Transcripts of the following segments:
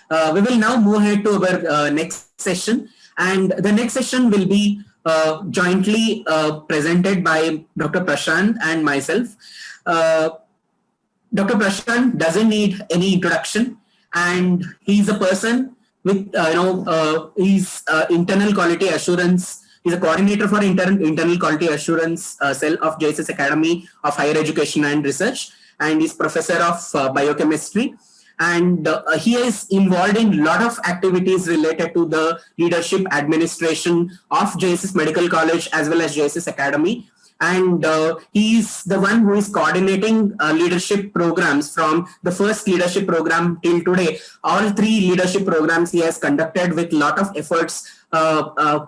We will now move ahead to our next session, and the next session will be jointly presented by Dr. Prashant and myself. Uh, Dr. Prashant doesn't need any introduction, and he's a person with he's internal quality assurance. He's a coordinator for internal quality assurance cell of JSS Academy of Higher Education and Research, and he's professor of biochemistry. And he is involved in a lot of activities related to the leadership administration of JSS Medical College as well as JSS Academy. And he's the one who is coordinating leadership programs from the first leadership program till today. All three leadership programs he has conducted with a lot of efforts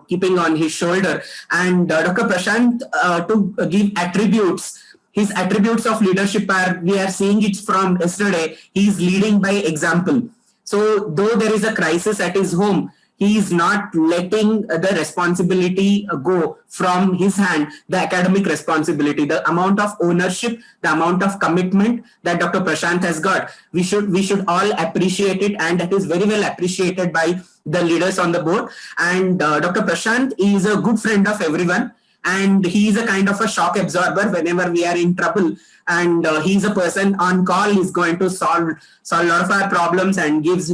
keeping on his shoulder. And Dr. Prashant, to give attributes, his attributes of leadership are, we are seeing it from yesterday, he is leading by example. So though there is a crisis at his home, he is not letting the responsibility go from his hand, the academic responsibility, the amount of ownership, the amount of commitment that Dr. Prashant has got. We should all appreciate it, and that is very well appreciated by the leaders on the board. And Dr. Prashant is a good friend of everyone, and he is a kind of a shock absorber whenever we are in trouble. And he's a person on call. He's going to solve a lot of our problems and give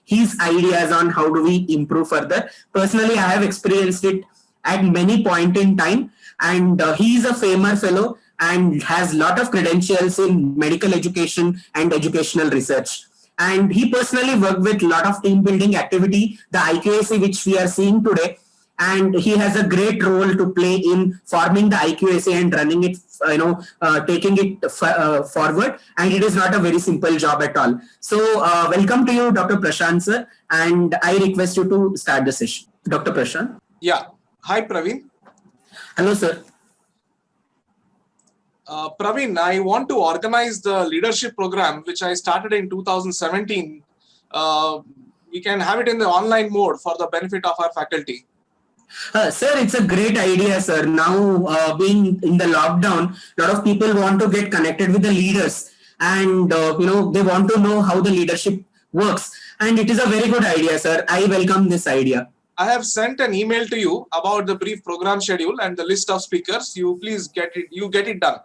his ideas on how do we improve further. Personally, I have experienced it at many point in time, and he is a FAMER fellow and has a lot of credentials in medical education and educational research. And he personally worked with a lot of team building activity, the IQAC which we are seeing today. And he has a great role to play in forming the IQAC and running it, taking it forward. And it is not a very simple job at all. So welcome to you, Dr. Prashant, sir. And I request you to start the session. Dr. Prashant. Yeah. Hi, Praveen. Hello, sir. Praveen, I want to organize the leadership program, which I started in 2017. We can have it in the online mode for the benefit of our faculty. Sir, it's a great idea, sir. Now, being in the lockdown, a lot of people want to get connected with the leaders, and they want to know how the leadership works. And it is a very good idea, sir. I welcome this idea. I have sent an email to you about the brief program schedule and the list of speakers. You please get it. You get it done.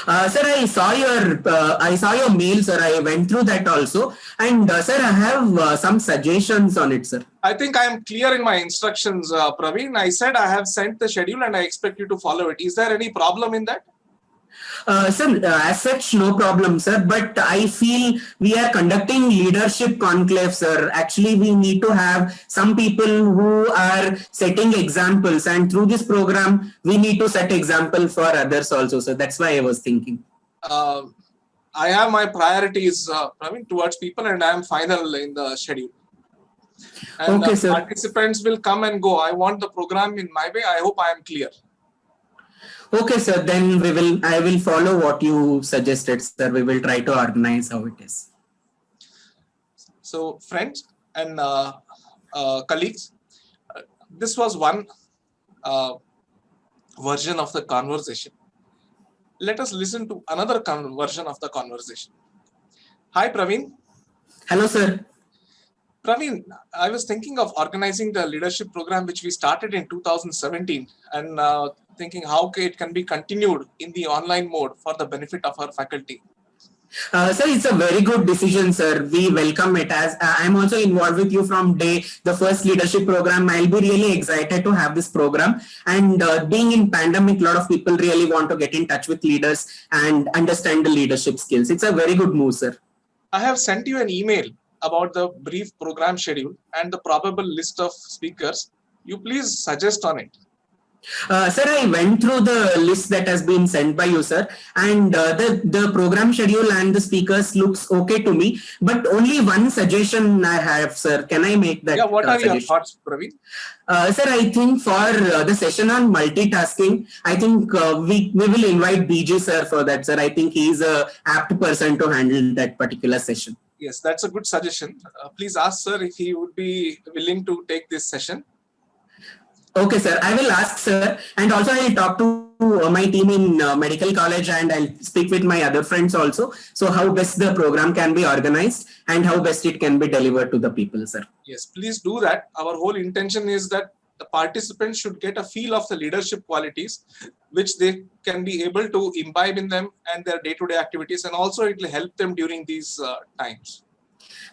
Sir, I saw your mail, sir. I went through that also, and sir, I have some suggestions on it, sir. I think I am clear in my instructions, Praveen. I said I have sent the schedule and I expect you to follow it. Is there any problem in that? Sir, as such, no problem, sir. But I feel we are conducting leadership conclave, sir. Actually, we need to have some people who are setting examples, and through this program, we need to set example for others also. So that's why I was thinking. I have my priorities, Praveen, towards people, and I am final in the schedule. And okay, sir. Participants will come and go. I want the program in my way. I hope I am clear. Okay, sir. Then I will follow what you suggested, sir. We will try to organize how it is. So, friends and colleagues, this was one version of the conversation. Let us listen to another version of the conversation. Hi, Praveen. Hello, sir. Praveen, I was thinking of organizing the leadership program which we started in 2017, and thinking how it can be continued in the online mode for the benefit of our faculty. Sir, it's a very good decision, sir. We welcome it. As I'm also involved with you from the first leadership program. I'll be really excited to have this program. And being in pandemic, a lot of people really want to get in touch with leaders and understand the leadership skills. It's a very good move, sir. I have sent you an email about the brief program schedule and the probable list of speakers. You please suggest on it. Sir, I went through the list that has been sent by you, sir, and the program schedule and the speakers looks okay to me. But only one suggestion I have, sir. Can I make that? Yeah, what are suggestion? your thoughts, Praveen? Sir, I think for the session on multitasking, I think we will invite BG sir for that, sir. I think he is a apt person to handle that particular session. Yes, that's a good suggestion. Please ask sir if he would be willing to take this session. Okay, sir. I will ask, sir. And also I will talk to my team in medical college, and I'll speak with my other friends also. So how best the program can be organized and how best it can be delivered to the people, sir. Yes, please do that. Our whole intention is that the participants should get a feel of the leadership qualities, which they can be able to imbibe in them and their day-to-day activities, and also it will help them during these times.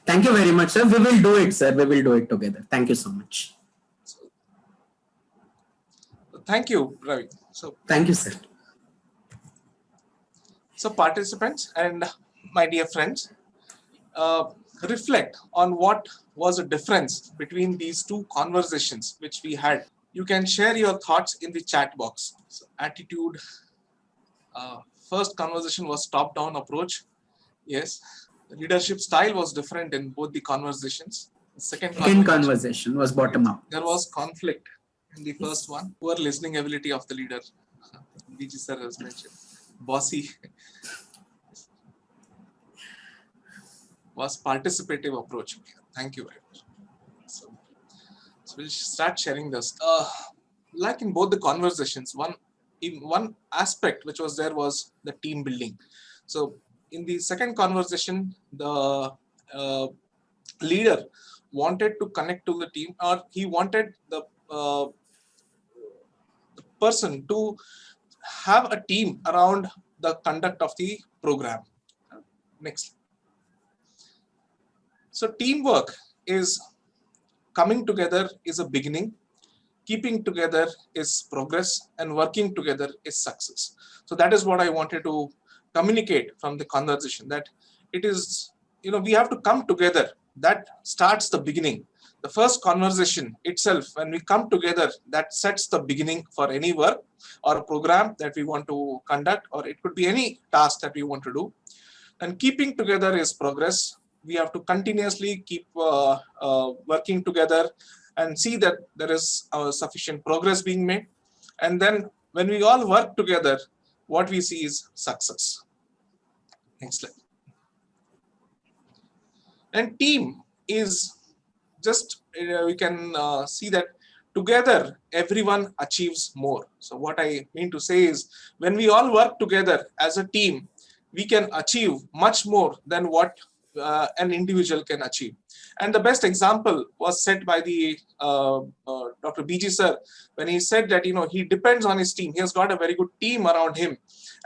Thank you very much, sir. We will do it, sir. We will do it together. Thank you so much. Thank you, Ravi. So, thank you, sir. So, participants and my dear friends, reflect on what was the difference between these two conversations which we had. You can share your thoughts in the chat box. So, attitude. First conversation was top-down approach. Yes. The leadership style was different in both the conversations. The second conversation was bottom-up. There was conflict in the first one. Poor listening ability of the leader. BG sir has mentioned. Bossy. Was participative approach. Thank you very much. So we'll start sharing this. Like in both the conversations, one aspect which was there was the team building. So in the second conversation, the leader wanted to connect to the team, or he wanted the person to have a team around the conduct of the program. Next. So teamwork is coming together is a beginning, keeping together is progress, and working together is success. So that is what I wanted to communicate from the conversation, that it is, we have to come together. That starts the beginning. The first conversation itself, when we come together, that sets the beginning for any work or program that we want to conduct, or it could be any task that we want to do. And keeping together is progress. We have to continuously keep working together and see that there is sufficient progress being made. And then when we all work together, what we see is success. Next slide. And team is just, we can see that together, everyone achieves more. So what I mean to say is, when we all work together as a team, we can achieve much more than what an individual can achieve. And the best example was set by the Dr. BG sir, when he said that he depends on his team. He has got a very good team around him,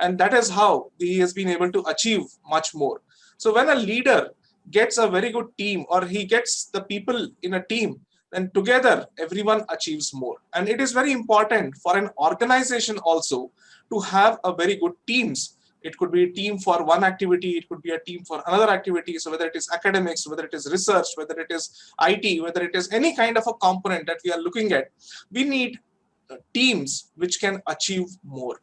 and that is how he has been able to achieve much more. So when a leader gets a very good team, or he gets the people in a team, then together everyone achieves more. And it is very important for an organization also to have a very good teams. It could be a team for one activity, it could be a team for another activity. So whether it is academics, whether it is research, whether it is IT, whether it is any kind of a component that we are looking at, we need teams which can achieve more.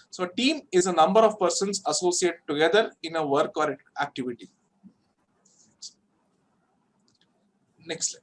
So a team is a number of persons associated together in a work or activity. Next slide.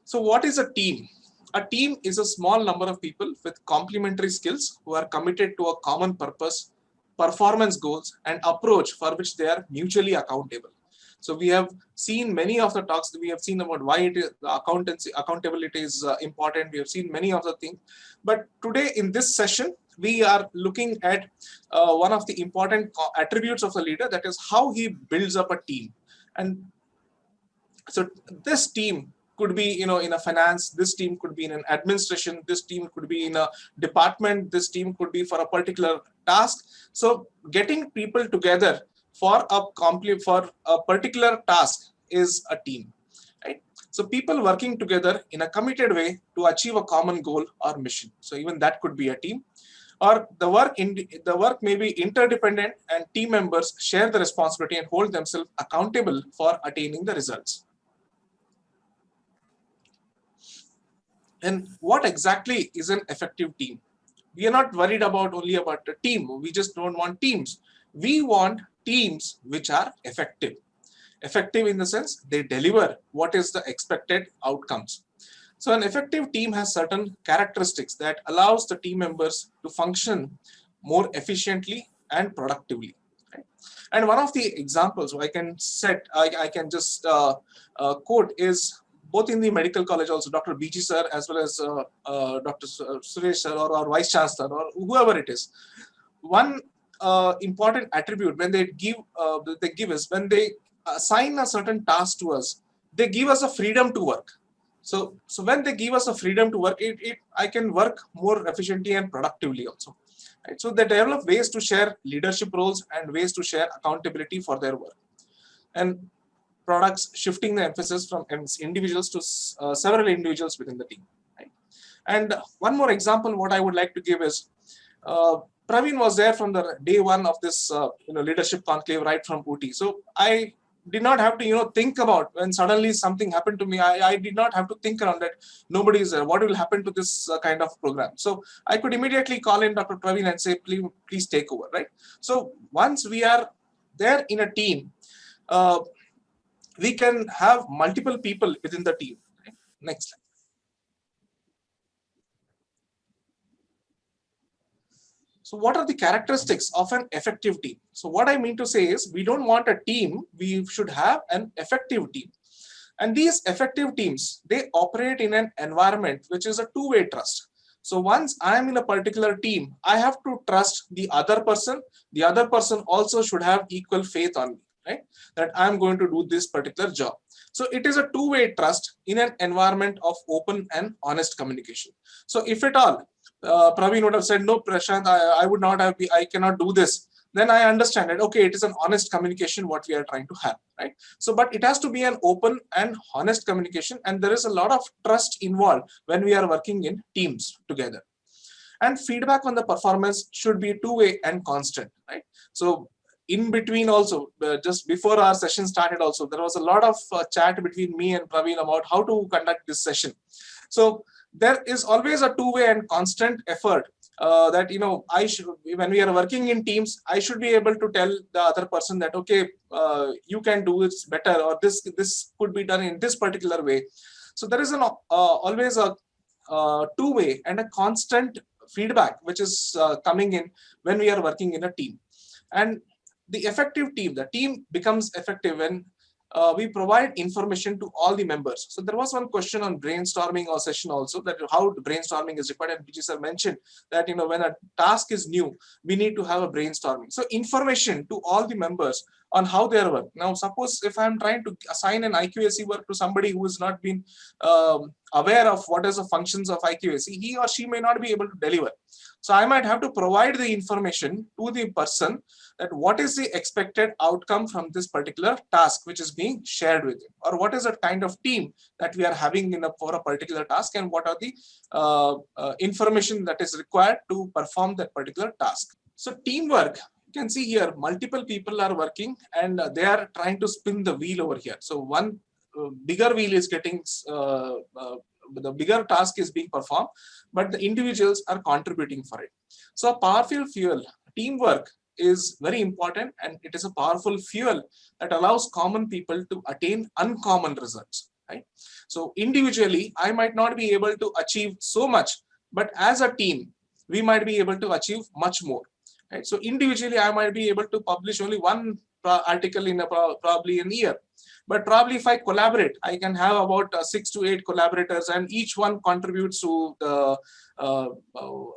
So what is a team? A team is a small number of people with complementary skills who are committed to a common purpose, performance goals, and approach for which they are mutually accountable. So we have seen many of the talks. We have seen about why it is accountability is important. We have seen many of the things. But today in this session, we are looking at one of the important attributes of a leader, that is how he builds up a team. And so this team could be in a finance, this team could be in an administration, this team could be in a department, this team could be for a particular task. So getting people together for a particular task is a team, right? So people working together in a committed way to achieve a common goal or mission. So even that could be a team. Or the work may be interdependent, and team members share the responsibility and hold themselves accountable for attaining the results. And what exactly is an effective team? We are not worried only about a team. We just don't want teams. We want teams which are effective. Effective in the sense they deliver what is the expected outcomes. So an effective team has certain characteristics that allows the team members to function more efficiently and productively. Right? And one of the examples I can just quote is both in the medical college also, Dr. BG sir as well as Dr. Suresh sir or Vice Chancellor or whoever it is. One important attribute when they give is when they assign a certain task to us, they give us a freedom to work. So when they give us a freedom to work, I can work more efficiently and productively also. Right? So they develop ways to share leadership roles and ways to share accountability for their work. And products shifting the emphasis from individuals to several individuals within the team. Right? And one more example, what I would like to give is, Praveen was there from the day one of this leadership conclave right from Ooty. So I did not have to think about when suddenly something happened to me. I did not have to think around that nobody is there. What will happen to this kind of program? So I could immediately call in Dr. Praveen and say, please take over. Right. So once we are there in a team, we can have multiple people within the team. Right? Next slide. So what are the characteristics of an effective team? So what I mean to say is, we don't want a team, we should have an effective team. And these effective teams, they operate in an environment which is a two-way trust. So once I am in a particular team, I have to trust the other person. The other person also should have equal faith on me, right? That I'm going to do this particular job. So it is a two-way trust in an environment of open and honest communication. So if at all, Praveen would have said, no, Prashant, I would not have, I cannot do this. Then I understand it. Okay, it is an honest communication what we are trying to have, right? So, but it has to be an open and honest communication, and there is a lot of trust involved when we are working in teams together. And feedback on the performance should be two-way and constant, right? So in between also, just before our session started also, there was a lot of chat between me and Praveen about how to conduct this session. So there is always a two-way and constant effort that, I should, when we are working in teams, I should be able to tell the other person that, okay, you can do this better, or this could be done in this particular way. So there is always a two-way and a constant feedback which is coming in when we are working in a team. And the effective team, the team becomes effective when we provide information to all the members. So there was one question on brainstorming or session also, that how brainstorming is required, and BG sir mentioned that when a task is new, we need to have a brainstorming. So information to all the members on how they are working. Now suppose if I'm trying to assign an IQAC work to somebody who has not been aware of what is the functions of IQAC, he or she may not be able to deliver. So I might have to provide the information to the person that what is the expected outcome from this particular task which is being shared with him, or what is the kind of team that we are having for a particular task, and what are the information that is required to perform that particular task. So teamwork, you can see here multiple people are working and they are trying to spin the wheel over here. So one bigger wheel is getting the bigger task is being performed, but the individuals are contributing for it. So a powerful fuel, teamwork, is very important, and it is a powerful fuel that allows common people to attain uncommon results, right? So individually, I might not be able to achieve so much, but as a team, we might be able to achieve much more, right? So individually, I might be able to publish only one article in probably a year. But probably if I collaborate, I can have about 6 to 8 collaborators, and each one contributes to the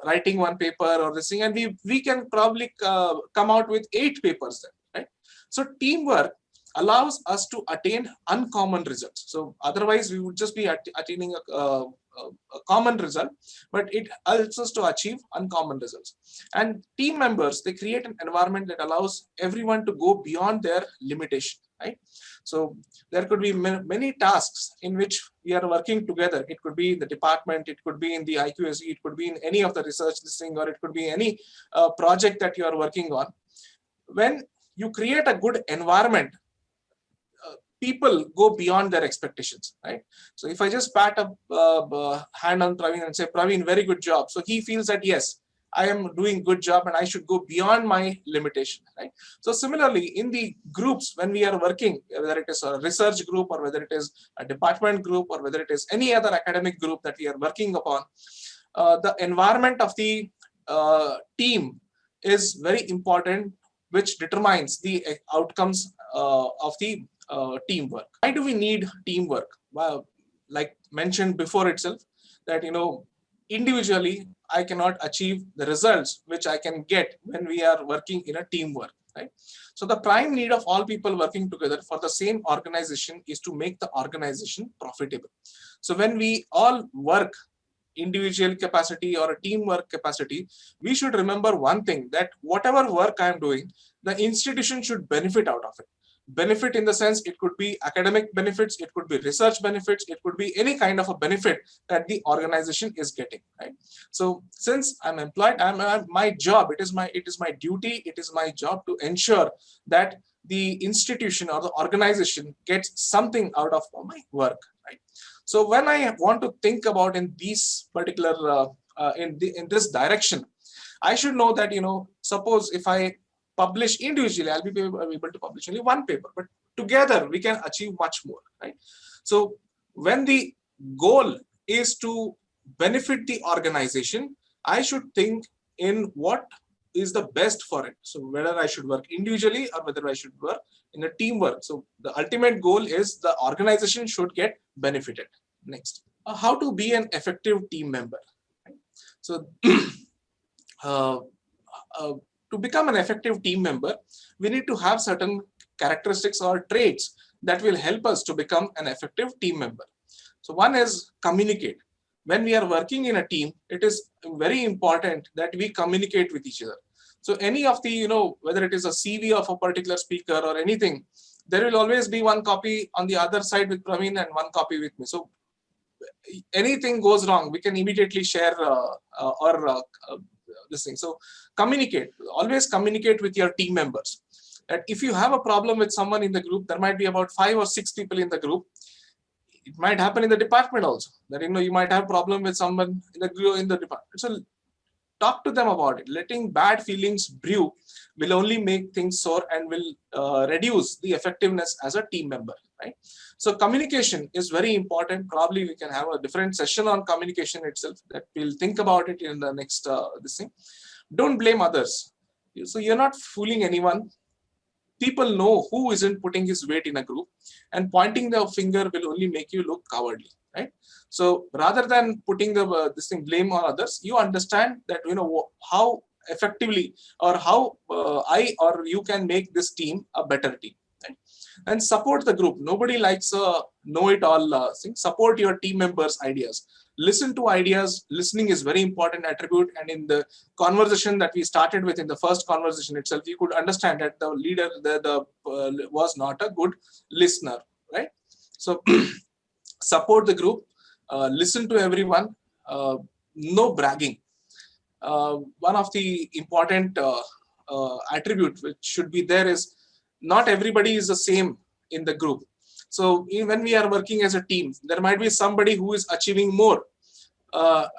writing one paper or this thing, and we can probably come out with 8 papers then, right? So teamwork allows us to attain uncommon results. So otherwise we would just be attaining a common result, but it helps us to achieve uncommon results. And team members, they create an environment that allows everyone to go beyond their limitation, right? So there could be many tasks in which we are working together. It could be in the department, it could be in the IQAC, it could be in any of the research listing, or it could be any project that you are working on. When you create a good environment, people go beyond their expectations, right? So if I just pat a hand on Praveen and say, Praveen, very good job. So he feels that, yes, I am doing good job and I should go beyond my limitation, right? So similarly, in the groups, when we are working, whether it is a research group or whether it is a department group or whether it is any other academic group that we are working upon, the environment of the team is very important, which determines the outcomes of the teamwork. Why do we need teamwork? Well, like mentioned before itself, that individually I cannot achieve the results which I can get when we are working in a teamwork, right? So the prime need of all people working together for the same organization is to make the organization profitable. So when we all work individual capacity or a teamwork capacity, we should remember one thing, that whatever work I am doing, the institution should benefit out of it. Benefit in the sense, it could be academic benefits, it could be research benefits, it could be any kind of a benefit that the organization is getting, right? So since I'm employed, my job, it is my duty, it is my job to ensure that the institution or the organization gets something out of my work, right? So when I want to think about in these particular in this direction, I should know that suppose if I publish individually, I'll be able to publish only one paper, but together we can achieve much more, right? So when the goal is to benefit the organization, I should think in what is the best for it. So whether I should work individually or whether I should work in a teamwork. So the ultimate goal is the organization should get benefited. Next, how to be an effective team member. Right? So to become an effective team member, we need to have certain characteristics or traits that will help us to become an effective team member. So one is communicate. When we are working in a team, it is very important that we communicate with each other. So any of the, whether it is a CV of a particular speaker or anything, there will always be one copy on the other side with Praveen and one copy with me. So anything goes wrong, we can immediately share this thing. So communicate, always communicate with your team members. And if you have a problem with someone in the group, there might be about 5 or 6 people in the group. It might happen in the department also, that you might have a problem with someone in the department. So talk to them about it. Letting bad feelings brew will only make things sour and will reduce the effectiveness as a team member, right? So communication is very important. Probably we can have a different session on communication itself, that we'll think about it in the next this thing. Don't blame others. So you're not fooling anyone. People know who isn't putting his weight in a group, and pointing the finger will only make you look cowardly, right? So rather than putting the blame on others, you understand that how effectively or how I or you can make this team a better team, right? And support the group. Nobody likes a know-it-all thing. Support your team members' ideas. Listen to ideas. Listening is very important attribute. And in the conversation that we started with, in the first conversation itself, you could understand that the leader was not a good listener, right? So support the group. Listen to everyone. No bragging. One of the important attribute which should be there is, not everybody is the same in the group. So when we are working as a team, there might be somebody who is achieving more,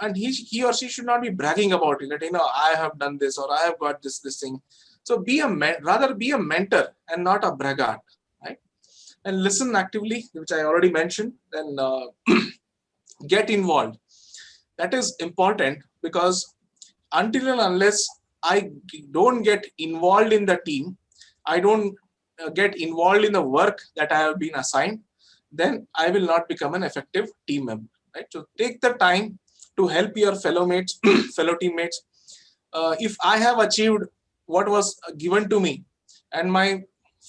and he or she should not be bragging about it, that I have done this or I have got this thing. So rather be a mentor and not a braggart, right? And listen actively, which I already mentioned. Then get involved. That is important, because until and unless I don't get involved in the team, I don't get involved in the work that I have been assigned, then I will not become an effective team member, right? So take the time to help your fellow teammates. If I have achieved what was given to me, and my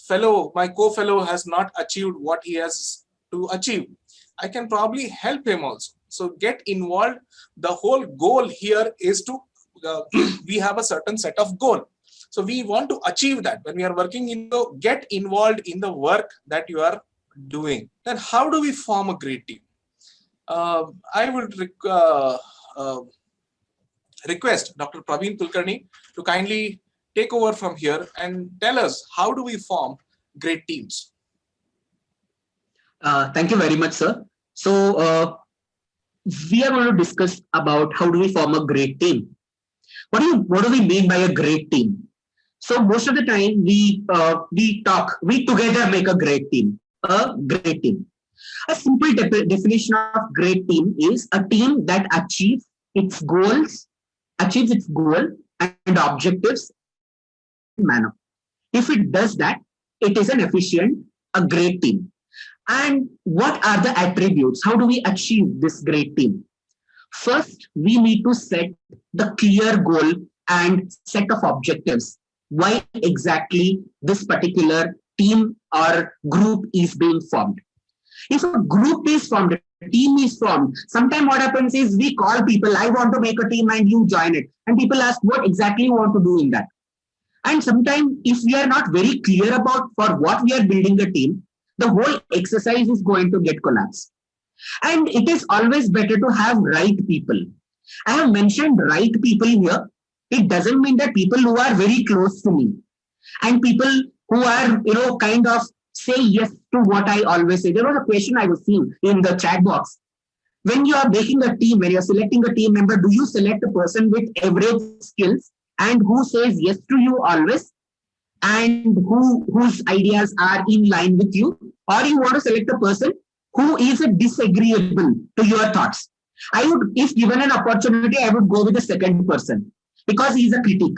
co-fellow has not achieved what he has to achieve, I can probably help him also. So get involved. The whole goal here is to we have a certain set of goal. So we want to achieve that. When we are working get involved in the work that you are doing. Then how do we form a great team? I would request Dr. Praveen Kulkarni to kindly take over from here and tell us, how do we form great teams? Thank you very much, sir. So we are going to discuss about how do we form a great team. What do we mean by a great team? So most of the time we together make a great team. A great team. A simple definition of great team is a team that achieves its goal and objectives in a manner. If it does that, it is a great team. And what are the attributes? How do we achieve this great team? First, we need to set the clear goal and set of objectives. Why exactly this particular team or group is being formed? If a group is formed, a team is formed, sometimes what happens is we call people, I want to make a team and you join it. And people ask what exactly you want to do in that. And sometimes if we are not very clear about for what we are building a team, the whole exercise is going to get collapsed. And it is always better to have right people. I have mentioned right people here. It doesn't mean that people who are very close to me and people who are, kind of say yes to what I always say. There was a question I was seeing in the chat box. When you are making a team, when you're selecting a team member, do you select a person with average skills and who says yes to you always and whose ideas are in line with you? Or you want to select a person who is disagreeable to your thoughts? I would, if given an opportunity, I would go with the second person because he's a critic.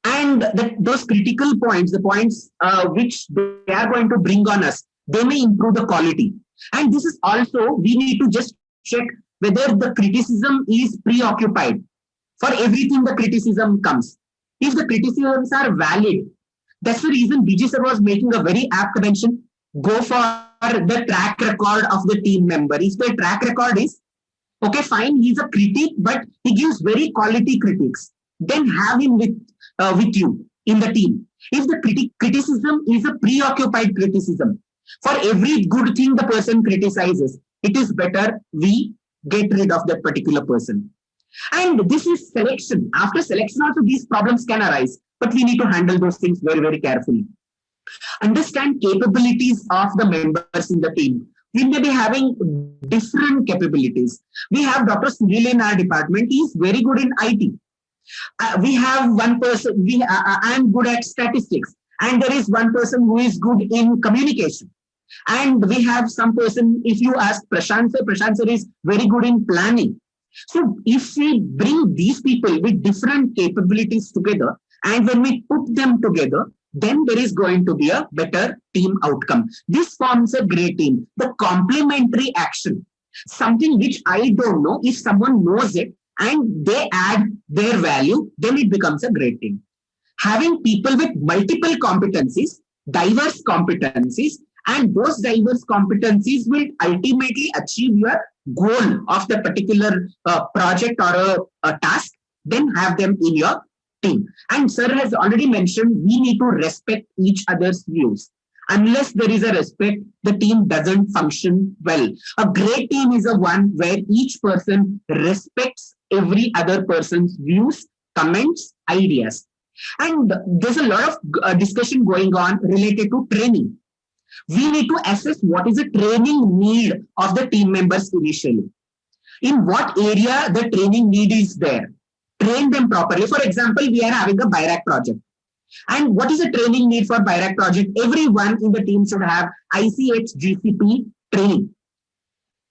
And those critical points, the points which they are going to bring on us, they may improve the quality. And this is also, we need to just check whether the criticism is preoccupied. For everything, the criticism comes. If the criticisms are valid, that's the reason BG sir was making a very apt mention. Go for the track record of the team member. If the track record is, okay, fine, he's a critic, but he gives very quality critiques, then have him with you in the team. If the criticism is a preoccupied criticism, for every good thing the person criticizes, it is better we get rid of that particular person. And this is selection. After selection also these problems can arise, but we need to handle those things very, very carefully. Understand capabilities of the members in the team. We may be having different capabilities. We have Dr. Sunil in our department. He is very good in IT. We have one person, I am good at statistics. And there is one person who is good in communication. And we have some person, if you ask Prashant sir is very good in planning. So if we bring these people with different capabilities together, and when we put them together, then there is going to be a better team outcome. This forms a great team. The complementary action, something which I don't know, if someone knows it and they add their value, then it becomes a great team. Having people with multiple competencies, diverse competencies, and those diverse competencies will ultimately achieve your goal of the particular project or a task, then have them in your team. And sir has already mentioned we need to respect each other's views. Unless there is a respect, the team doesn't function well. A great team is a one where each person respects every other person's views, comments, ideas. And there's a lot of discussion going on related to training. We need to assess what is the training need of the team members initially. In what area the training need is there. Train them properly. For example, we are having a BIRAC project. And what is the training need for BIRAC project? Everyone in the team should have ICH GCP training.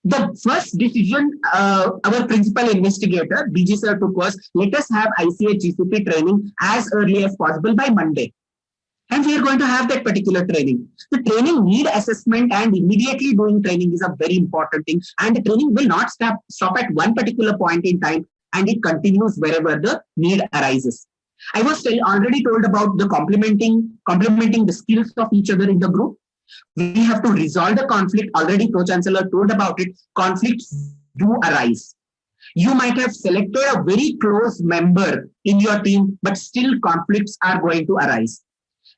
The first decision our principal investigator, BG sir, took was, let us have ICH GCP training as early as possible by Monday. And we are going to have that particular training. The training need assessment and immediately doing training is a very important thing. And the training will not stop at one particular point in time, and it continues wherever the need arises. I was already told about the complementing the skills of each other in the group. We have to resolve the conflict. Already Pro-Chancellor told about it. Conflicts do arise. You might have selected a very close member in your team, but still conflicts are going to arise.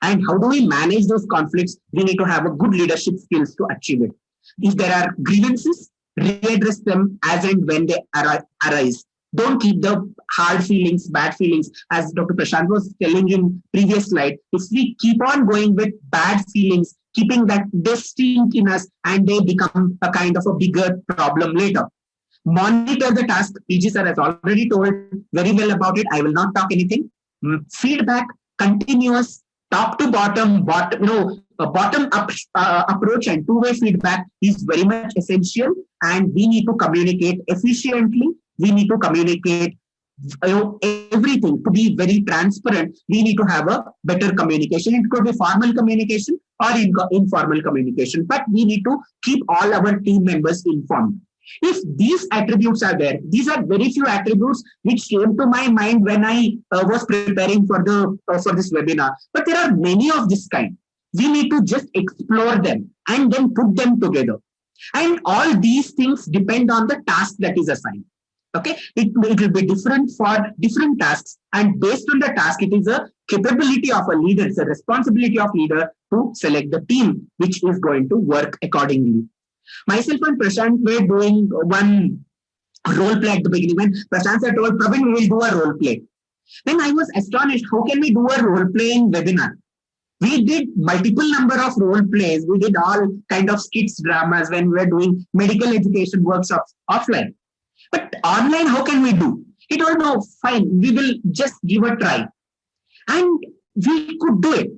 And how do we manage those conflicts? We need to have a good leadership skills to achieve it. If there are grievances, readdress them as and when they arise. Don't keep the hard feelings, bad feelings, as Dr. Prashant was telling in previous slide. If we keep on going with bad feelings, keeping that they stink in us and they become a kind of a bigger problem later. Monitor the task. PG sir has already told very well about it. I will not talk anything. Feedback, continuous, top to bottom, bottom up approach and two-way feedback is very much essential. And we need to communicate efficiently. We need to communicate everything to be very transparent, we need to have a better communication. It could be formal communication or informal communication, but we need to keep all our team members informed. If these attributes are there, these are very few attributes which came to my mind when I was preparing for this webinar. But there are many of this kind. We need to just explore them and then put them together. And all these things depend on the task that is assigned. Okay, it will be different for different tasks, and based on the task, it is a capability of a leader, it's a responsibility of leader to select the team which is going to work accordingly. Myself and Prashant were doing one role play at the beginning. When Prashant sir told Praveen, we will do a role play. Then I was astonished, how can we do a role playing webinar? We did multiple number of role plays. We did all kind of skits, dramas when we were doing medical education workshops offline. But online, how can we do? He told, no, fine, we will just give a try. And we could do it.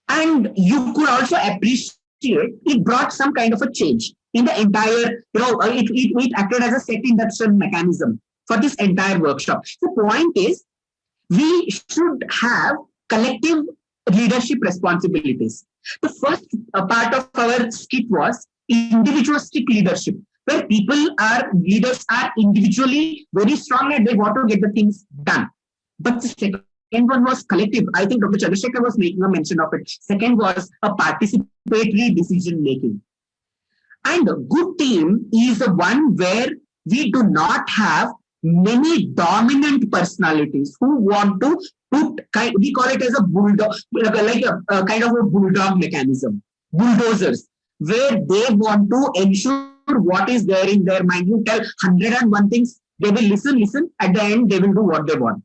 And you could also appreciate it brought some kind of a change in the entire, it acted as a set induction mechanism for this entire workshop. The point is, we should have collective leadership responsibilities. The first part of our skit was individualistic leadership, where leaders are individually very strong and they want to get the things done. But the second one was collective. I think Dr. Chandrasekhar was making a mention of it. Second was a participatory decision making. And a good team is the one where we do not have many dominant personalities who want to we call it as a bulldog, like a kind of a bulldog mechanism, bulldozers, where they want to ensure what is there in their mind. You tell 101 things, they will listen, at the end they will do what they want.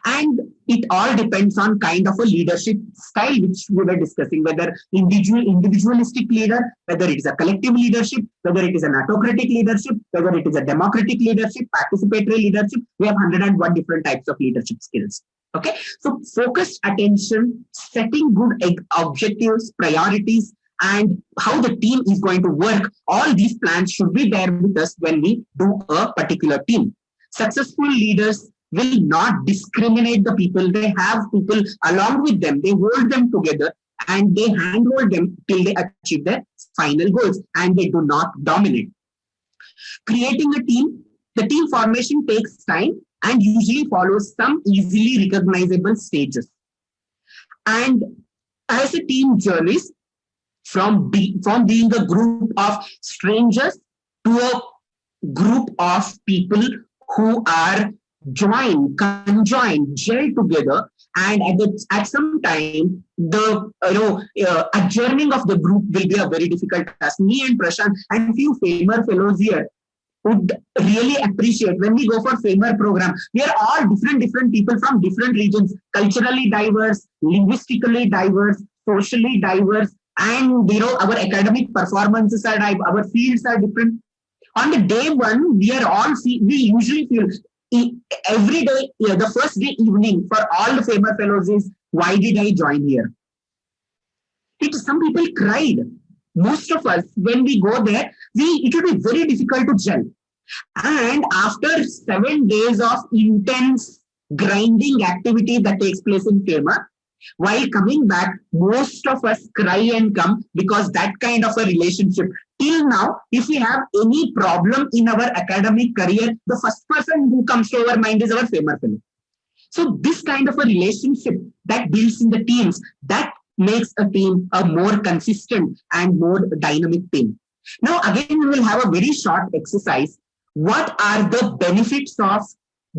And it all depends on kind of a leadership style which we were discussing, whether individualistic leader, whether it is a collective leadership, whether it is an autocratic leadership, whether it is a democratic leadership, participatory leadership. We have 101 different types of leadership skills. Okay, so focused attention, setting good objectives, priorities, and how the team is going to work. All these plans should be there with us when we do a particular team. Successful leaders will not discriminate the people. They have people along with them. They hold them together and they handhold them till they achieve their final goals, and they do not dominate. Creating a team, the team formation takes time and usually follows some easily recognizable stages. And as a team journeys from being a group of strangers to a group of people who are conjoined, gel together, and at some time the adjourning of the group will be a very difficult task. Me and Prashant and few FAMER fellows here would really appreciate when we go for FAMER program. We are all different people from different regions, culturally diverse, linguistically diverse, socially diverse, and our academic performances are our fields are different. On the day one, we usually feel every day, the first day evening for all the FAMER fellows is, why did I join here? Some people cried. Most of us, when we go there, it will be very difficult to gel. And after 7 days of intense grinding activity that takes place in FAMER, while coming back, most of us cry and come, because that kind of a relationship. Till now, if we have any problem in our academic career, the first person who comes to our mind is our FAMER fellow. So this kind of a relationship that builds in the teams, that makes a team a more consistent and more dynamic team. Now, again, we will have a very short exercise. What are the benefits of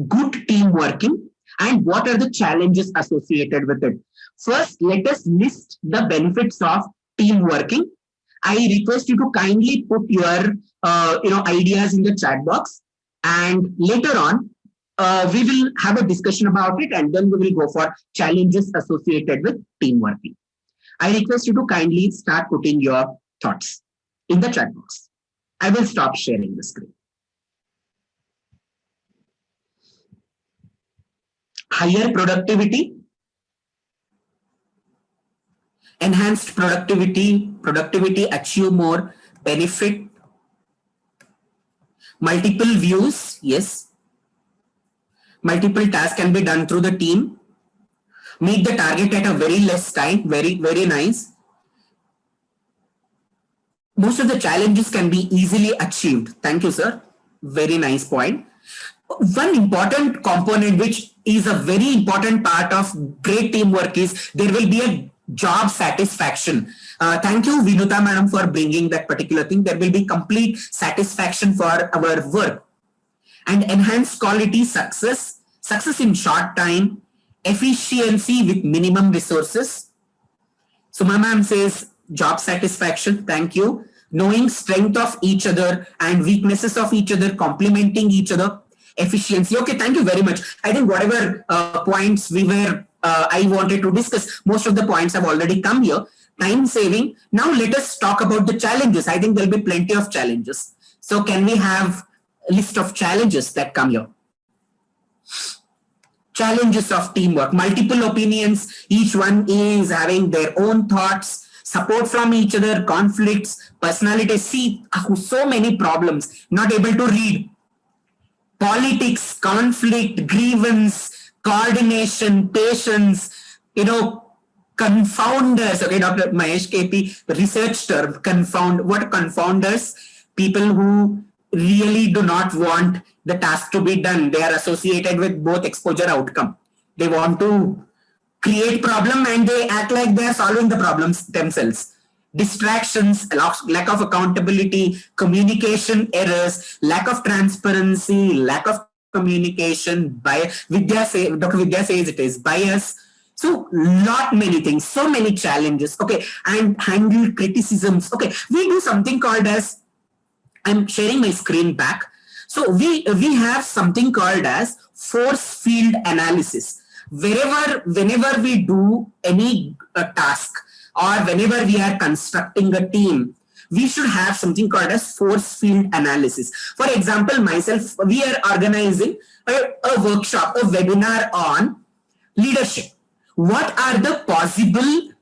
good team working and what are the challenges associated with it? First, let us list the benefits of team working. I request you to kindly put your ideas in the chat box, and later on we will have a discussion about it, and then we will go for challenges associated with team working. I request you to kindly start putting your thoughts in the chat box. I will stop sharing the screen. Higher productivity, enhanced productivity, achieve more, benefit, multiple views, yes. Multiple tasks can be done through the team. Meet the target at a very less time. Very, very nice. Most of the challenges can be easily achieved. Thank you, sir. Very nice point. One important component, which is a very important part of great teamwork, is there will be a job satisfaction. Thank you, Vinuta madam, for bringing that particular thing. There will be complete satisfaction for our work. And enhanced quality success in short time, efficiency with minimum resources. So my ma'am says job satisfaction. Thank you. Knowing strength of each other and weaknesses of each other, complementing each other, efficiency. Okay, thank you very much. I think whatever points I wanted to discuss, most of the points have already come here. Time saving. Now let us talk about the challenges. I think there'll be plenty of challenges. So can we have a list of challenges that come here? Challenges of teamwork, multiple opinions, each one is having their own thoughts, support from each other, conflicts, personality. See, so many problems, not able to read. Politics, conflict, grievance, coordination, patience, confounders. Okay, Dr. Mahesh KP, research term, confound. What confounders? People who really do not want the task to be done. They are associated with both exposure outcome. They want to create problem and they act like they are solving the problems themselves. Distractions, lack of accountability, communication errors, lack of transparency, lack of communication, bias. Dr. Vidya says it is bias. So many things, so many challenges. Okay, and handle criticisms. Okay, we do something called as, I'm sharing my screen back. So we have something called as force field analysis. Whenever we do any task or whenever we are constructing a team, we should have something called as force field analysis. For example, myself, we are organizing a workshop, a webinar on leadership. What are the possible,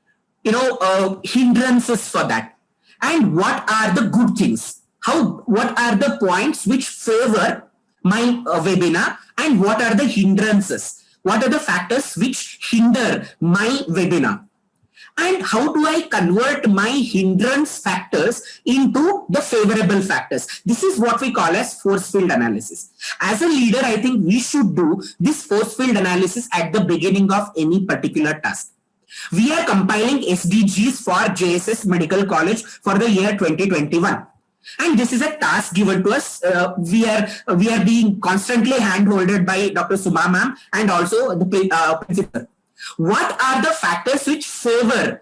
hindrances for that? And what are the good things? What are the points which favor my webinar and what are the hindrances? What are the factors which hinder my webinar? And how do I convert my hindrance factors into the favorable factors? This is what we call as force field analysis. As a leader, I think we should do this force field analysis at the beginning of any particular task. We are compiling SDGs for JSS Medical College for the year 2021. And this is a task given to us. We are being constantly hand-holded by Dr. Suma ma'am and also the principal. What are the factors which favor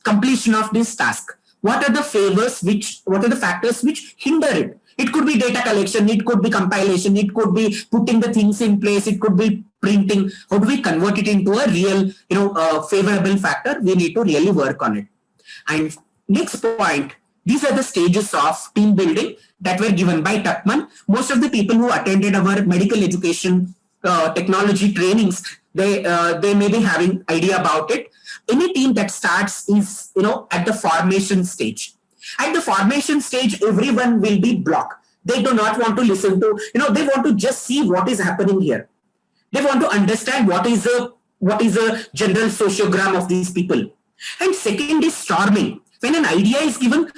completion of this task? What are the factors which hinder it? It could be data collection, it could be compilation, it could be putting the things in place, it could be printing. How do we convert it into a real, favorable factor? We need to really work on it. And next point, these are the stages of team building that were given by Tuckman. Most of the people who attended our medical education technology trainings, they may be having idea about it. Any team that starts is, at the formation stage. At the formation stage, everyone will be blocked. They do not want to listen to, they want to just see what is happening here. They want to understand what is a general sociogram of these people. And second is storming. When an idea is given,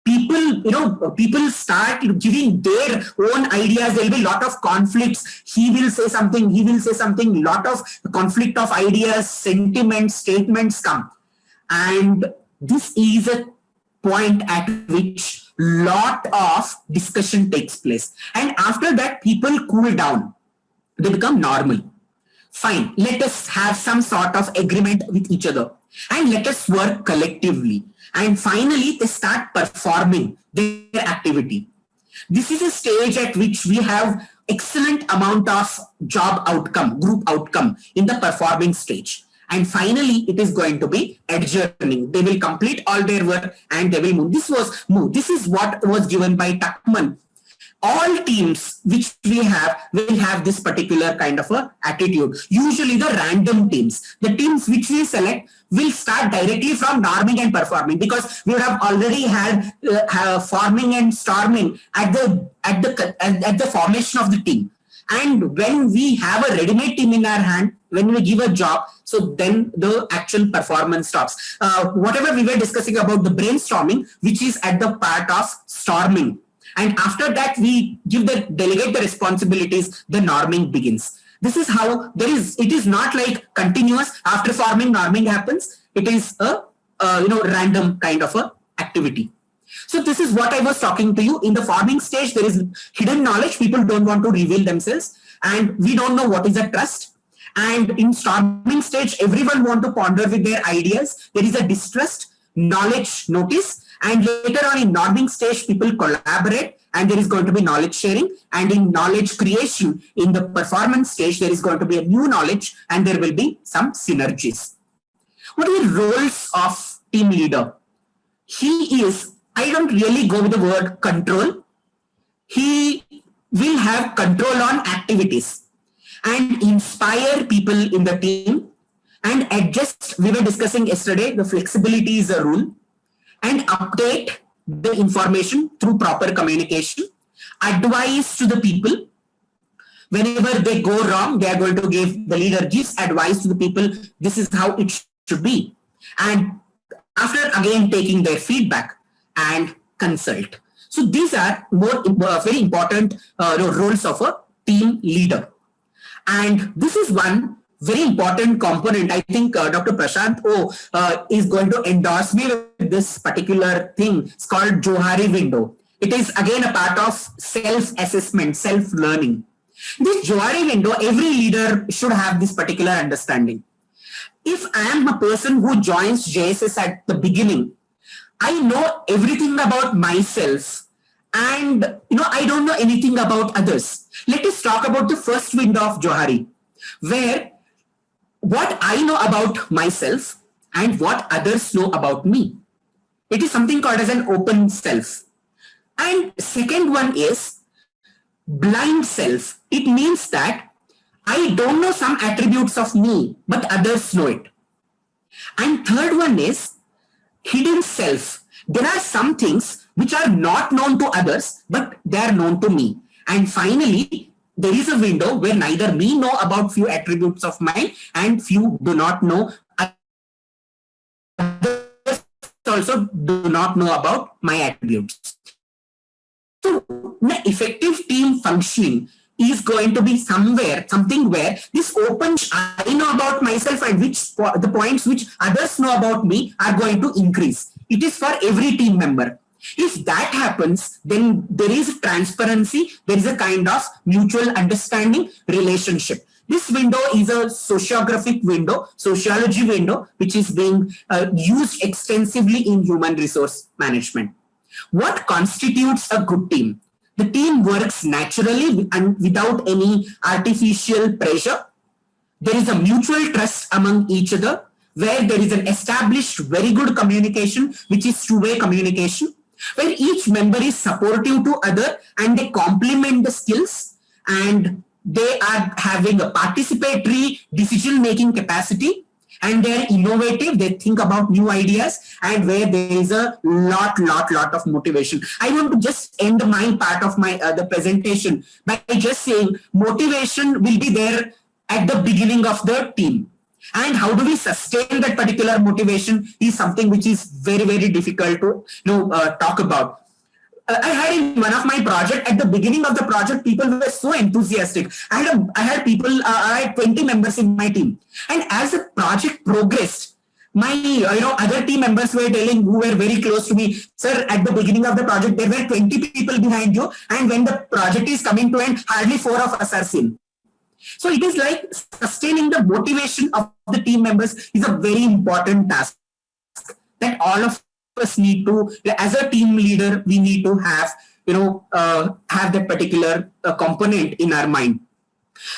people start giving their own ideas. There will be a lot of conflicts. He will say something, lot of conflict of ideas, sentiments, statements come. And this is a point at which lot of discussion takes place. And after that, people cool down. They become normal. Fine, let us have some sort of agreement with each other and let us work collectively. And finally, they start performing their activity. This is a stage at which we have excellent amount of job outcome, group outcome in the performing stage. And finally, it is going to be adjourning. They will complete all their work and they will move. This is what was given by Tuckman. All teams which we have will have this particular kind of a attitude. Usually the random teams, the teams which we select will start directly from norming and performing, because we have already had forming and storming at the formation of the team. And when we have a ready-made team in our hand, when we give a job, so then the actual performance stops. Whatever we were discussing about the brainstorming, which is at the part of storming. And after that, we delegate the responsibilities, the norming begins. This is how it is not like continuous. After forming, norming happens. It is a random kind of a activity. So this is what I was talking to you. In the forming stage, there is hidden knowledge. People don't want to reveal themselves, and we don't know what is a trust. And in storming stage, everyone want to ponder with their ideas. There is a distrust, knowledge notice, and later on in norming stage, people collaborate, and there is going to be knowledge sharing. And in knowledge creation, in the performance stage, there is going to be a new knowledge, and there will be some synergies. What are the roles of team leader? He is, I don't really go with the word control. He will have control on activities and inspire people in the team and adjust. We were discussing yesterday, the flexibility is a rule, and update the information through proper communication, advice to the people. Whenever they go wrong, they are going to give, the leader gives advice to the people. This is how it should be. And after again taking their feedback and consult. So these are very important roles of a team leader. And this is one very important component. I think Dr. Prashant is going to endorse me with this particular thing. It's called Johari window. It is again a part of self-assessment, self-learning. This Johari window, every leader should have this particular understanding. If I am a person who joins JSS at the beginning, I know everything about myself, and I don't know anything about others. Let us talk about the first window of Johari, where what I know about myself and what others know about me. It is something called as an open self. And second one is blind self. It means that I don't know some attributes of me, but others know it. And third one is hidden self. There are some things which are not known to others, but they are known to me. And finally, there is a window where neither me know about few attributes of mine and few do not know. Others also do not know about my attributes. So, effective team functioning is going to be something where this open, I know about myself and the points which others know about me are going to increase. It is for every team member. If that happens, then there is transparency, there is a kind of mutual understanding relationship. This window is a sociographic window, sociology window, which is being used extensively in human resource management. What constitutes a good team? The team works naturally and without any artificial pressure. There is a mutual trust among each other, where there is an established very good communication, which is two-way communication, where each member is supportive to other and they complement the skills, and they are having a participatory decision-making capacity, and they are innovative, they think about new ideas, and where there is a lot of motivation. I want to just end my part of my the presentation by just saying motivation will be there at the beginning of the team. And how do we sustain that particular motivation is something which is very, very difficult to talk about. I had in one of my projects, at the beginning of the project, people were so enthusiastic. I had 20 members in my team. And as the project progressed, my other team members were telling, who were very close to me, sir, at the beginning of the project, there were 20 people behind you. And when the project is coming to end, hardly 4 of us are seen. So it is like sustaining the motivation of the team members is a very important task that all of us need to, as a team leader, we need to have, have that particular component in our mind.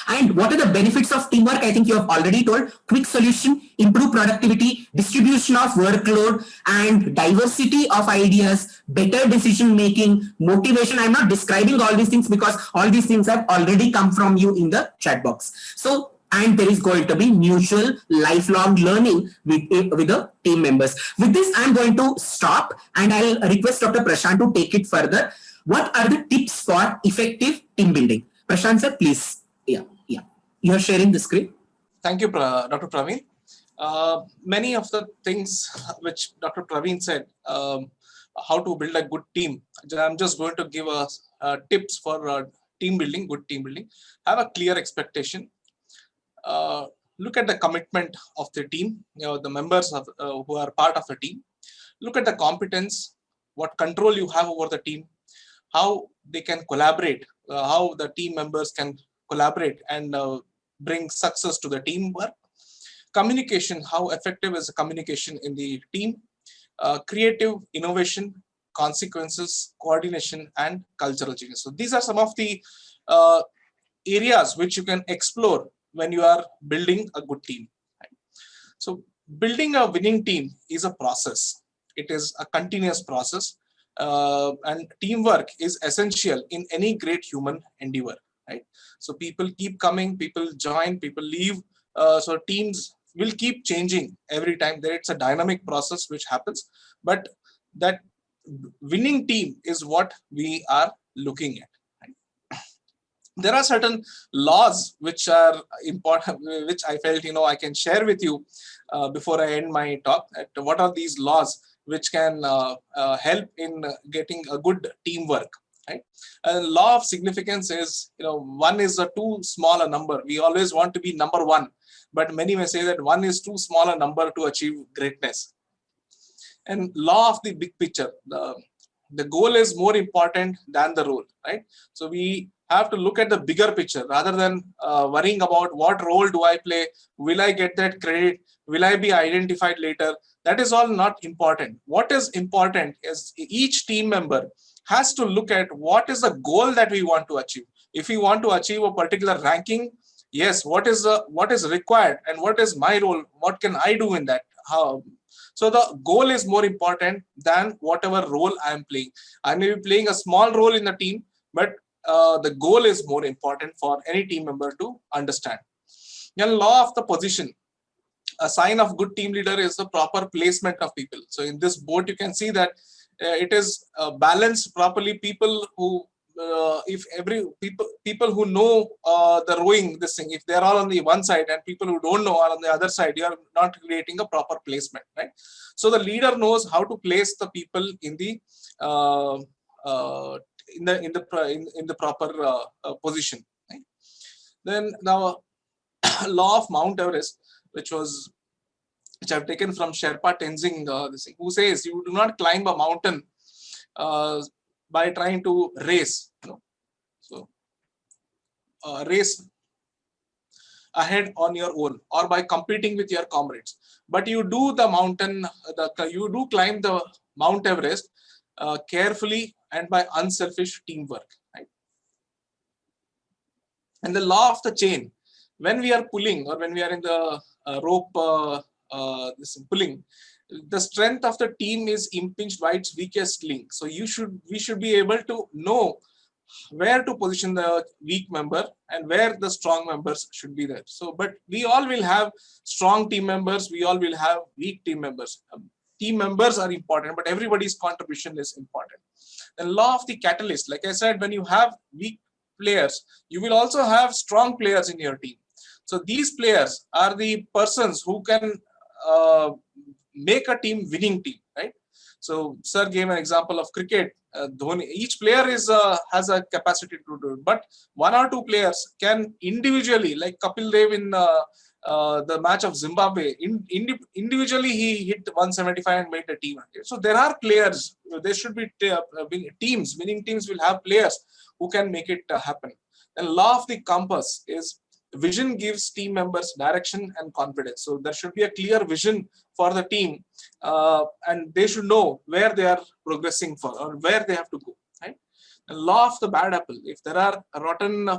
And what are the benefits of teamwork? I think you have already told. Quick solution, improve productivity, distribution of workload, and diversity of ideas, better decision making, motivation. I'm not describing all these things because all these things have already come from you in the chat box. So, and there is going to be mutual lifelong learning with the team members. With this, I'm going to stop and I'll request Dr. Prashant to take it further. What are the tips for effective team building? Prashant sir, please. Yeah. You're sharing the screen. Thank you, Dr. Praveen. Many of the things which Dr. Praveen said, how to build a good team, I'm just going to give tips for team building, good team building. Have a clear expectation. Look at the commitment of the team, the members of, who are part of a team. Look at the competence, what control you have over the team, how they can collaborate, how the team members can collaborate and bring success to the teamwork. Communication, how effective is the communication in the team. Creative innovation, consequences, coordination, and cultural changes. So these are some of the areas which you can explore when you are building a good team. So building a winning team is a process. It is a continuous process, and teamwork is essential in any great human endeavor. Right. So people keep coming, people join, people leave. So teams will keep changing every time. There it's a dynamic process which happens, but that winning team is what we are looking at. There are certain laws which are important, which I felt I can share with you before I end my talk. What are these laws which can help in getting a good teamwork? Right? Law of significance is one is a too small a number. We always want to be number one, but many may say that one is too small a number to achieve greatness. And law of the big picture. The goal is more important than the role. Right? So we have to look at the bigger picture rather than worrying about what role do I play, will I get that credit, will I be identified later. That is all not important. What is important is each team member has to look at what is the goal that we want to achieve. If we want to achieve a particular ranking, yes, what is required and what is my role, what can I do in that. So the goal is more important than whatever role I am playing. I may be playing a small role in the team, but the goal is more important for any team member to understand. The law of the position. A sign of good team leader is the proper placement of people. So in this boat, you can see that it is balanced properly. People who, people who know the rowing, this thing, if they're all on the one side and people who don't know are on the other side, you are not creating a proper placement, right? So the leader knows how to place the people in the proper position. Right? Then now, law of Mount Everest, which I've taken from Sherpa Tenzing, who says you do not climb a mountain by trying to race. So race ahead on your own or by competing with your comrades, but you do the mountain, you do climb the Mount Everest carefully and by unselfish teamwork. Right? And the law of the chain, when we are pulling or when we are in the rope pulling, the strength of the team is impinged by its weakest link. So we should be able to know where to position the weak member and where the strong members should be there. So, but we all will have strong team members, we all will have weak team members. Team members are important, but everybody's contribution is important. The law of the catalyst, like I said, when you have weak players, you will also have strong players in your team. So these players are the persons who can make a team winning team, right? So sir gave an example of cricket. Dhoni, each player has a capacity to do it, but one or two players can individually, like Kapil Dev in the match of Zimbabwe, individually he hit 175 and made the team. So there are players. There should be teams. Winning teams will have players who can make it happen. The law of the compass is vision gives team members direction and confidence. So there should be a clear vision for the team, and they should know where they are progressing for or where they have to go. Right? The law of the bad apple. If there are rotten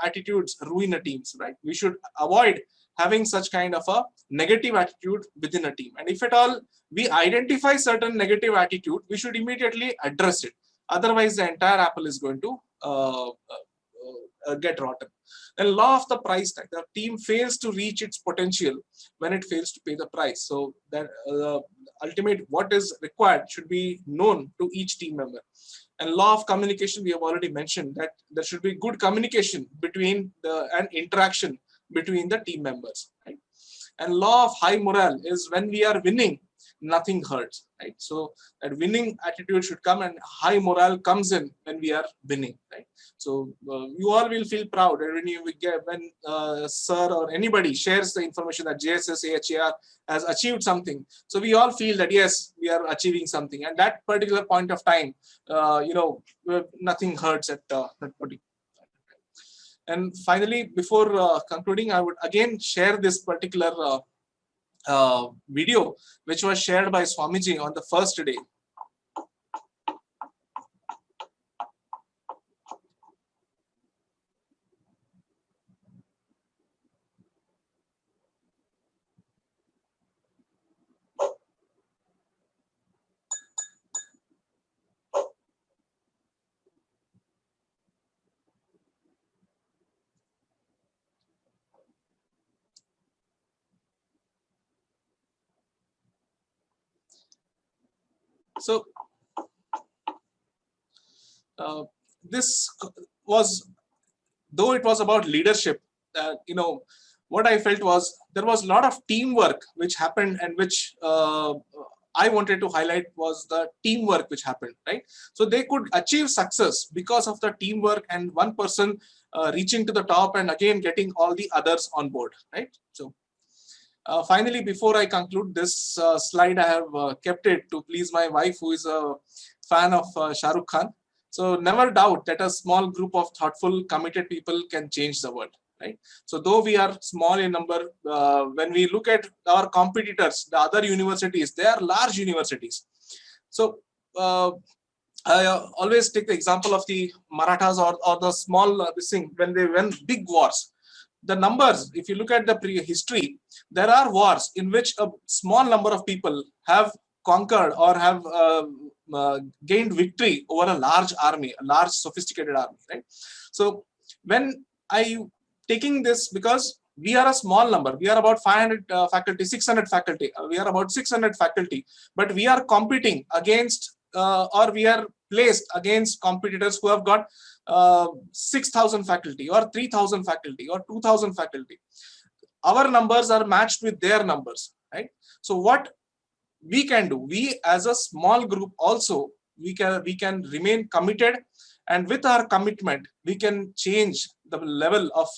attitudes ruin a teams, right? We should avoid having such kind of a negative attitude within a team. And if at all we identify certain negative attitude, we should immediately address it. Otherwise, the entire apple is going to get rotten. And law of the price tag. The team fails to reach its potential when it fails to pay the price. So that ultimate what is required should be known to each team member. And law of communication, we have already mentioned that there should be good communication between and interaction between the team members, right? And law of high morale is when we are winning, nothing hurts, right? So that winning attitude should come, and high morale comes in when we are winning, right? So you all will feel proud when sir or anybody shares the information that JSS AHER has achieved something. So we all feel that yes, we are achieving something, and that particular point of time, nothing hurts at that particular. And finally, before concluding, I would again share this particular video, which was shared by Swamiji on the first day. So this was, though it was about leadership, what I felt was there was a lot of teamwork which happened, and which I wanted to highlight was the teamwork which happened, right? So they could achieve success because of the teamwork and one person reaching to the top and again getting all the others on board, right? So finally, before I conclude this slide, I have kept it to please my wife, who is a fan of Shah Rukh Khan. So never doubt that a small group of thoughtful, committed people can change the world, right? So though we are small in number, when we look at our competitors, the other universities, they are large universities. So I always take the example of the Marathas or the small this thing, when they win big wars. The numbers, if you look at the history, there are wars in which a small number of people have conquered or have gained victory over a large army, a large sophisticated army, right? So when I taking this, because we are a small number, we are about 500 faculty, 600 faculty, we are about 600 faculty, but we are competing against or we are placed against competitors who have got 6,000 faculty or 3,000 faculty or 2,000 faculty. Our numbers are matched with their numbers, right? So what we can do, we as a small group also, we can remain committed, and with our commitment we can change the level of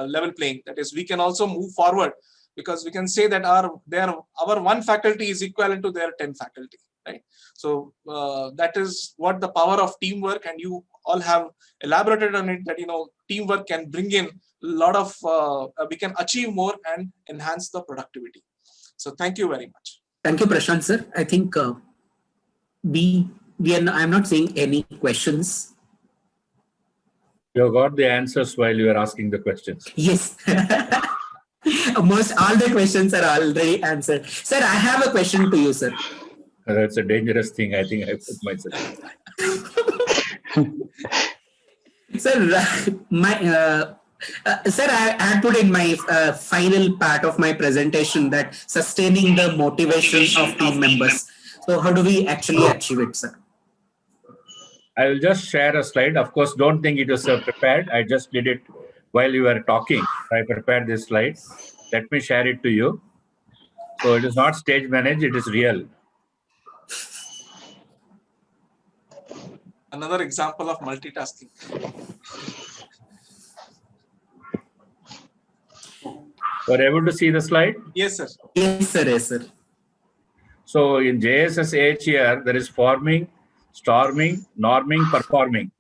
level playing. That is, we can also move forward, because we can say that our one faculty is equivalent to their 10 faculty, right? So that is what the power of teamwork, and you all have elaborated on it, that teamwork can bring in a lot of we can achieve more and enhance the productivity. So thank you very much. Thank you, Prashant sir. I think I'm not seeing any questions. You got the answers while you were asking the questions. Yes. Almost all the questions are already answered. Sir, I have a question to you, sir. That's a dangerous thing. I think I put myself. Sir, sir, I put in my final part of my presentation that sustaining the motivation of team members. So how do we actually achieve it, sir? I will just share a slide. Of course, don't think it was prepared. I just did it while you were talking. I prepared this slide. Let me share it to you. So it is not stage managed, it is real. Another example of multitasking. Were you able to see the slide? Yes, sir. Yes, sir. Yes, sir. So in JSS AHER, there is forming, storming, norming, performing,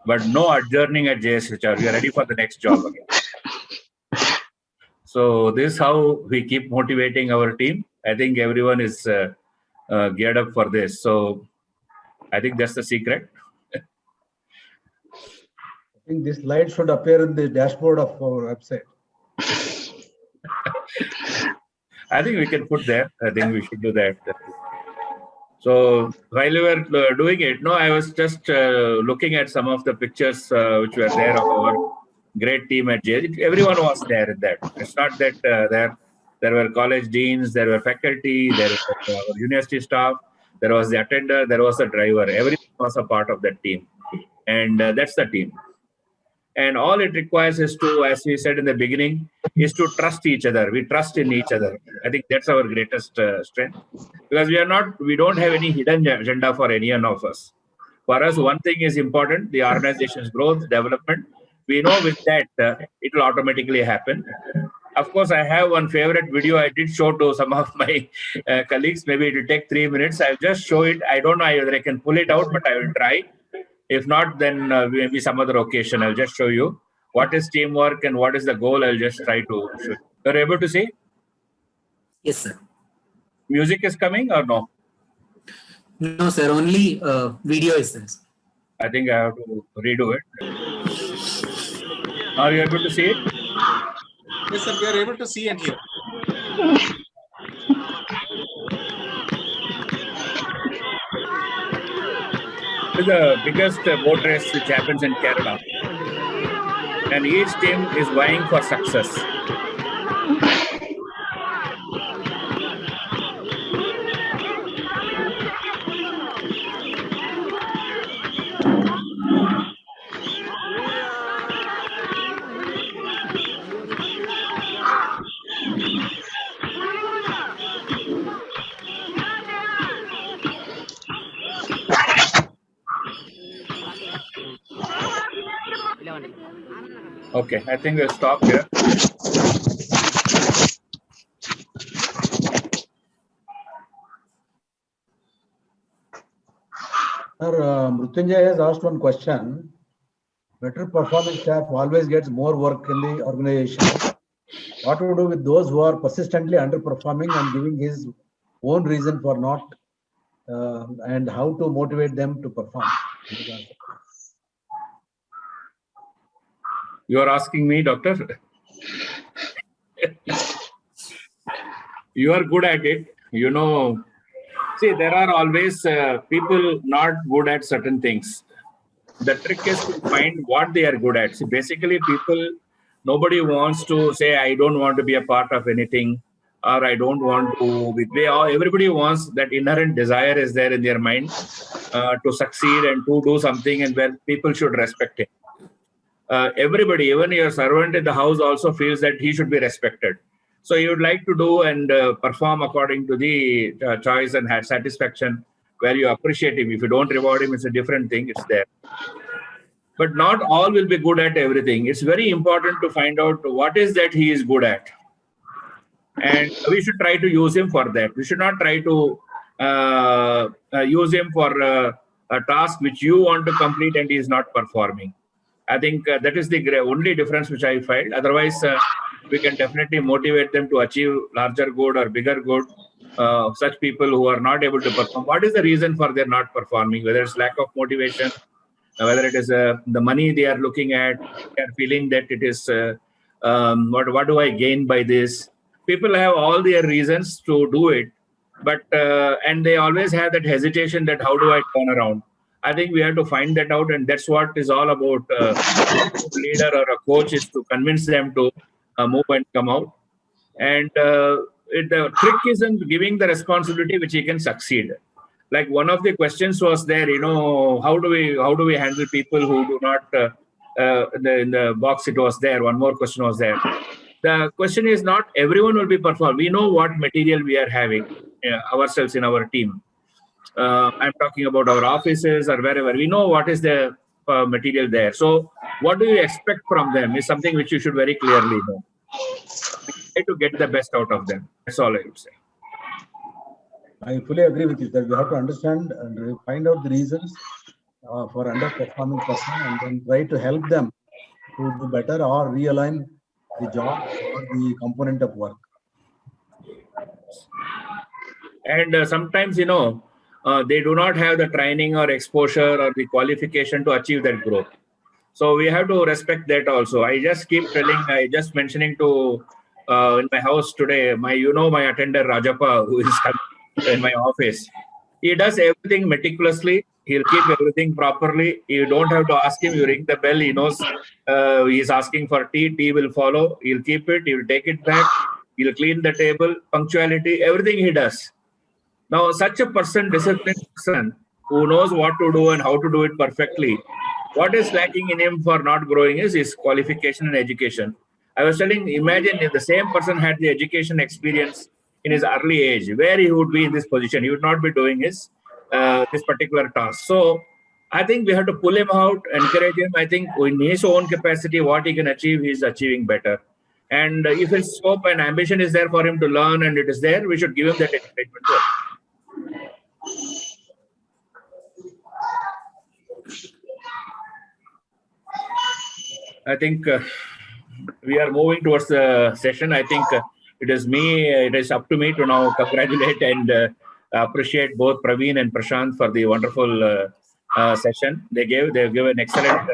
but no adjourning at JSHR. We are ready for the next job again. So this is how we keep motivating our team. I think everyone is geared up for this. So I think that's the secret. I think this slide should appear in the dashboard of our website. I think we can put there. I think we should do that. So while we were doing it, I was just looking at some of the pictures which were there of our great team at JS. Everyone was there in that. It's not that there were college deans, there were faculty, there were university staff, there was the attender, there was the driver. Everyone was a part of that team. And that's the team. And all it requires is to, as we said in the beginning, is to trust each other. We trust in each other. I think that's our greatest strength, because we don't have any hidden agenda for any one of us. For us, one thing is important: the organization's growth, development. We know with that it will automatically happen. Of course, I have one favorite video I did show to some of my colleagues. Maybe it will take 3 minutes. I'll just show it. I don't know whether I can pull it out, but I will try. If not, then maybe some other occasion, I'll just show you what is teamwork and what is the goal. I'll just try to show you. You're able to see? Yes, sir. Music is coming or no? No, sir. Only video is there. I think I have to redo it. Are you able to see it? Yes, sir. We are able to see and hear. It's the biggest boat race which happens in Kerala. And each team is vying for success. Okay, I think we'll stop here. Mrutyunjay has asked one question. Better performing staff always gets more work in the organization. What to do with those who are persistently underperforming and giving his own reason for not, and how to motivate them to perform? You are asking me, doctor? You are good at it. You know, see, there are always people not good at certain things. The trick is to find what they are good at. See, basically, nobody wants to say, I don't want to be a part of anything, or I don't want to be. Everybody wants that inherent desire is there in their mind to succeed and to do something, and where people should respect it. Everybody, even your servant in the house, also feels that he should be respected. So you would like to do and perform according to the choice and have satisfaction, where you appreciate him. If you don't reward him, it's a different thing. It's there. But not all will be good at everything. It's very important to find out what is that he is good at. And we should try to use him for that. We should not try to use him for a task which you want to complete and he is not performing. I think that is the only difference which I find. Otherwise, we can definitely motivate them to achieve larger good or bigger good. Such people who are not able to perform. What is the reason for their not performing? Whether it's lack of motivation, whether it is the money they are looking at, they are feeling that it is, what do I gain by this? People have all their reasons to do it, but and they always have that hesitation that how do I turn around? I think we have to find that out, and that's what is all about. A leader or a coach is to convince them to move and come out. And the trick is in giving the responsibility which he can succeed. Like one of the questions was there, how do we handle people who do not? In the box it was there. One more question was there. The question is not everyone will be performed. We know what material we are having ourselves in our team. I'm talking about our offices or wherever. We know what is the material there. So what do you expect from them is something which you should very clearly know. Try to get the best out of them. That's all I would say. I fully agree with you that we have to understand and find out the reasons for underperforming person, and then try to help them to do better or realign the job or the component of work. And sometimes, they do not have the training or exposure or the qualification to achieve that growth. So we have to respect that also. I just mentioning to in my house today, my attender Rajappa, who is in my office. He does everything meticulously. He'll keep everything properly. You don't have to ask him. You ring the bell. He knows he's asking for tea. Tea will follow. He'll keep it. He'll take it back. He'll clean the table. Punctuality. Everything he does. Now, such a person, disciplined person, who knows what to do and how to do it perfectly, what is lacking in him for not growing is his qualification and education. I was telling, imagine if the same person had the education experience in his early age, where he would be in this position. He would not be doing his this particular task. So I think we have to pull him out, encourage him. I think in his own capacity, what he can achieve, he is achieving better. And if his scope and ambition is there for him to learn and it is there, we should give him that encouragement. I think we are moving towards the session. I think it is up to me to now congratulate and appreciate both Praveen and Prashant for the wonderful session. They gave an excellent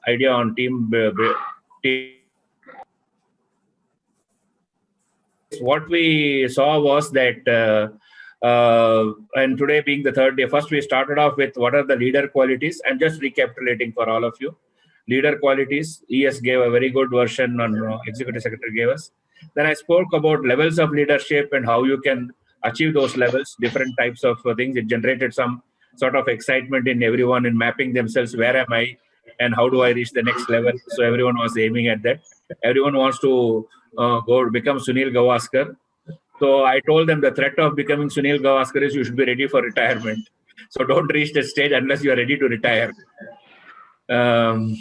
idea on team. What we saw was that, and today being the third day, first we started off with what are the leader qualities. I'm just recapitulating for all of you. Leader qualities, ES gave a very good version on Executive Secretary gave us. Then I spoke about levels of leadership and how you can achieve those levels, different types of things. It generated some sort of excitement in everyone in mapping themselves, where am I and how do I reach the next level? So everyone was aiming at that. Everyone wants to go become Sunil Gavaskar. So I told them the threat of becoming Sunil Gavaskar is you should be ready for retirement. So don't reach that stage unless you are ready to retire. Then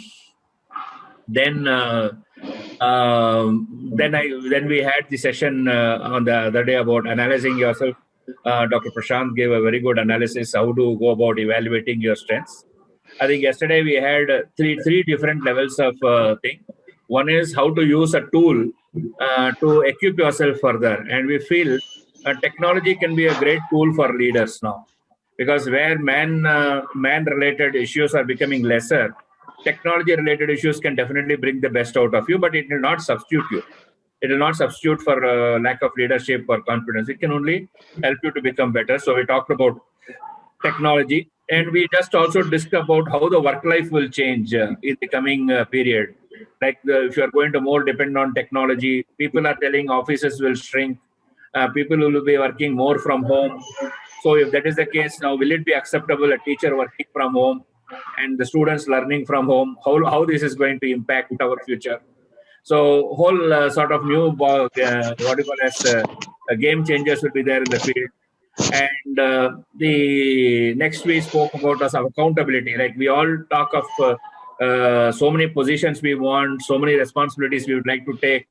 we had the session on the other day about analyzing yourself. Dr. Prashant gave a very good analysis how to go about evaluating your strengths. I think yesterday we had three different levels of thing. One is how to use a tool to equip yourself further, and we feel technology can be a great tool for leaders now, because where man-related issues are becoming lesser, technology-related issues can definitely bring the best out of you, but it will not substitute you. It will not substitute for lack of leadership or confidence. It can only help you to become better. So we talked about technology, and we just also discussed about how the work life will change in the coming period. Like if you are going to more depend on technology, people are telling offices will shrink. People will be working more from home. So if that is the case, now will it be acceptable a teacher working from home and the students learning from home? How this is going to impact our future? So whole sort of new what you call as game changers will be there in the field. And the next we spoke about was accountability. Like we all talk of so many positions we want, so many responsibilities we would like to take.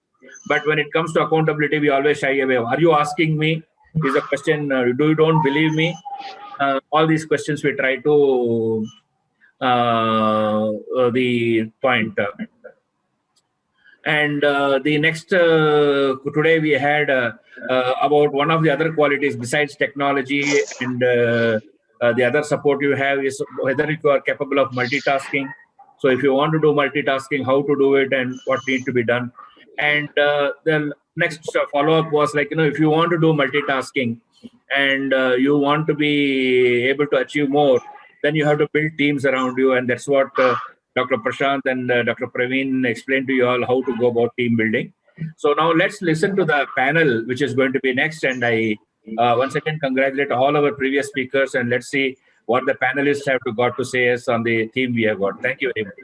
But when it comes to accountability, we always shy away. Are you asking me? Is a question, do you don't believe me? All these questions we try to the point. And the next, today we had about one of the other qualities besides technology and the other support you have is whether you are capable of multitasking. So if you want to do multitasking, how to do it and what needs to be done. And the next follow-up was like, if you want to do multitasking and you want to be able to achieve more, then you have to build teams around you. And that's what Dr. Prashant and Dr. Praveen explained to you all how to go about team building. So now let's listen to the panel, which is going to be next. And I once again congratulate all our previous speakers, and let's see what the panelists have got to say us on the theme we have got. Thank you very much.